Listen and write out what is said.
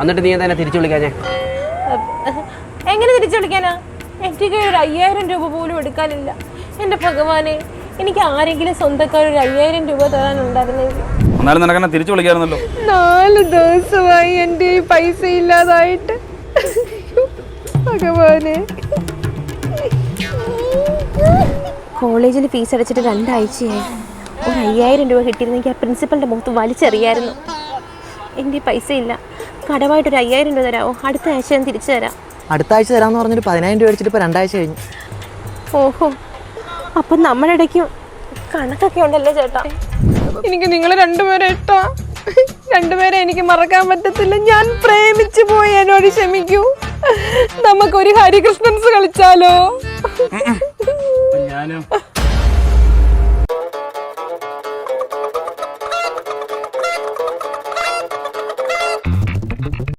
എന്നിട്ട് നീ എന്താ തിരിച്ചു വിളിക്കാഞ്ഞേ? എങ്ങനെ തിരിച്ചു വിളിക്കാനാ? എനിക്ക് ഒരു 5000 രൂപ പോലും എടുക്കാനില്ല. എൻ്റെ ഭഗവാനെ, എനിക്ക് ആരെങ്കിലും സ്വന്തക്കാർ ഒരു 5000 രൂപ തരാനുണ്ടായിരുന്നെങ്കിൽ. എന്നാലും നിനക്കെന്നെ തിരിച്ചു വിളിക്കാറുണ്ടല്ലോ. 4 ദിവസമായി എൻ്റെ ഈ പൈസ ഇല്ലാതായിട്ട്. ഭഗവാനെ, കോളേജിൽ ഫീസ് അടച്ചിട്ട് 2 ആഴ്ചയായി. ഒരു 5000 രൂപ കിട്ടിയിരുന്നെങ്കിൽ ആ പ്രിൻസിപ്പലിൻ്റെ മുഖത്ത് വലിച്ചെറിയായിരുന്നു. എൻ്റെ പൈസ ഇല്ല. കടമായിട്ടൊരു 5000 രൂപ തരാമോ? അടുത്ത ആഴ്ച ഞാൻ തിരിച്ചു തരാം. അടുത്ത ആഴ്ച തരാമെന്ന് പറഞ്ഞിട്ട് 10000 രൂപ അടിച്ചിട്ട് ഇപ്പോൾ 2 ആഴ്ച കഴിഞ്ഞു. ഓഹോ, അപ്പം നമ്മുടെ ഇടയ്ക്ക് കണക്കൊക്കെ ഉണ്ടല്ലോ ചേട്ടാ. എനിക്ക് നിങ്ങൾ രണ്ടുപേരെ ഇഷ്ടമാ. രണ്ടുപേരെ എനിക്ക് മറക്കാൻ പറ്റത്തില്ല. ഞാൻ പ്രേമിച്ചു പോയി, എന്നോട് ക്ഷമിക്കൂ. നമുക്കൊരു ഹരികൃഷ്ണൻസ് കളിച്ചാലോ? ഞാനും